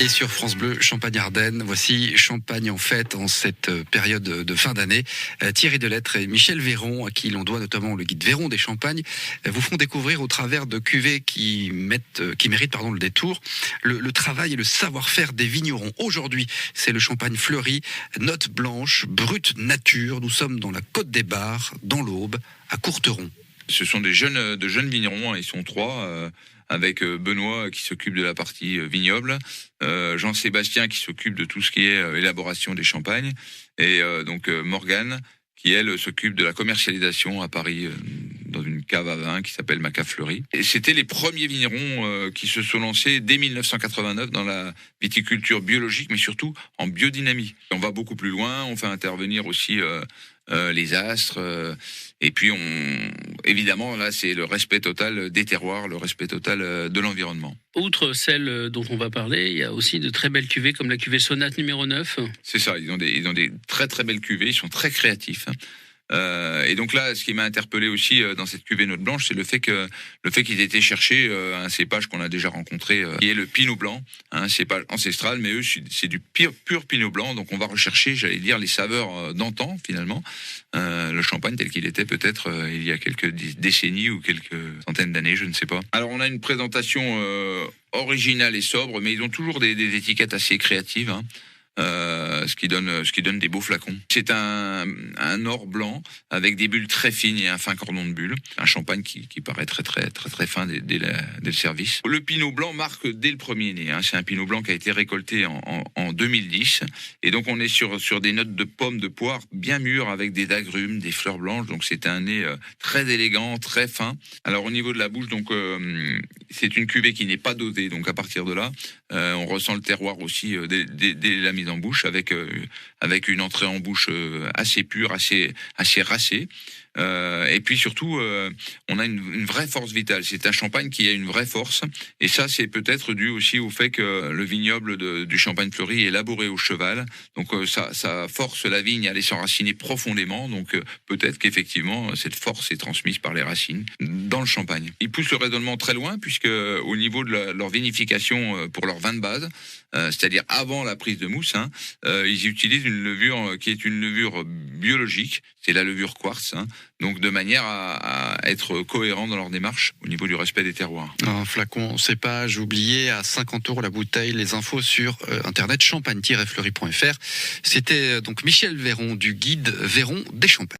Et sur France Bleu, Champagne-Ardenne, voici Champagne en fête en cette période de fin d'année. Thierry Delettre et Michel Véron, à qui l'on doit notamment le guide Véron des Champagnes, vous font découvrir au travers de cuvées qui méritent le détour, le travail et le savoir-faire des vignerons. Aujourd'hui, c'est le Champagne fleuri, note blanche, brute nature. Nous sommes dans la Côte des Bars, dans l'Aube, à Courteron. Ce sont de jeunes vignerons, ils sont trois, avec Benoît qui s'occupe de la partie vignoble, Jean-Sébastien qui s'occupe de tout ce qui est élaboration des champagnes, et donc Morgane qui, elle, s'occupe de la commercialisation à Paris, dans une cave à vin qui s'appelle Ma Cave Fleurie. Et c'était les premiers vignerons qui se sont lancés dès 1989 dans la viticulture biologique, mais surtout en biodynamie. On va beaucoup plus loin, on fait intervenir aussi les astres, et puis évidemment là c'est le respect total des terroirs, le respect total de l'environnement. Outre celle dont on va parler, il y a aussi de très belles cuvées comme la cuvée Sonate numéro 9. C'est ça, ils ont des très très belles cuvées, ils sont très créatifs. Et donc là, ce qui m'a interpellé aussi dans cette cuvée note blanche, c'est le fait qu'ils aient été chercher un cépage qu'on a déjà rencontré, qui est le pinot blanc, un cépage ancestral, mais eux, c'est du pur pinot blanc. Donc on va rechercher, j'allais dire, les saveurs d'antan finalement, le champagne tel qu'il était peut-être il y a quelques décennies ou quelques centaines d'années, je ne sais pas. Alors on a une présentation originale et sobre, mais ils ont toujours des étiquettes assez créatives, hein. Ce qui donne des beaux flacons. C'est un or blanc avec des bulles très fines et un fin cordon de bulles. Un champagne qui paraît très fin dès le service. Le pinot blanc marque dès le premier nez, hein. C'est un pinot blanc qui a été récolté en 2010. Et donc on est sur des notes de pommes, de poire bien mûres avec des agrumes, des fleurs blanches. Donc c'est un nez très élégant, très fin. Alors au niveau de la bouche, donc c'est une cuvée qui n'est pas dosée. Donc à partir de là, on ressent le terroir aussi dès la mise en bouche, avec une entrée en bouche assez pure, assez racée. Et puis surtout, on a une vraie force vitale. C'est un champagne qui a une vraie force. Et ça, c'est peut-être dû aussi au fait que le vignoble du Champagne fleuri est labouré au cheval. Donc ça force la vigne à aller s'enraciner profondément. Donc peut-être qu'effectivement, cette force est transmise par les racines dans le champagne. Ils poussent le raisonnement très loin, puisque au niveau de leur vinification pour leur vin de base, c'est-à-dire avant la prise de mousse, hein, ils utilisent une levure qui est une levure biologique. C'est la levure quartz, hein, donc de manière à être cohérent dans leur démarche au niveau du respect des terroirs. Un flacon cépage oublié à 50 € la bouteille. Les infos sur internet champagne-fleury.fr. C'était donc Michel Véron du guide Véron des Champagnes.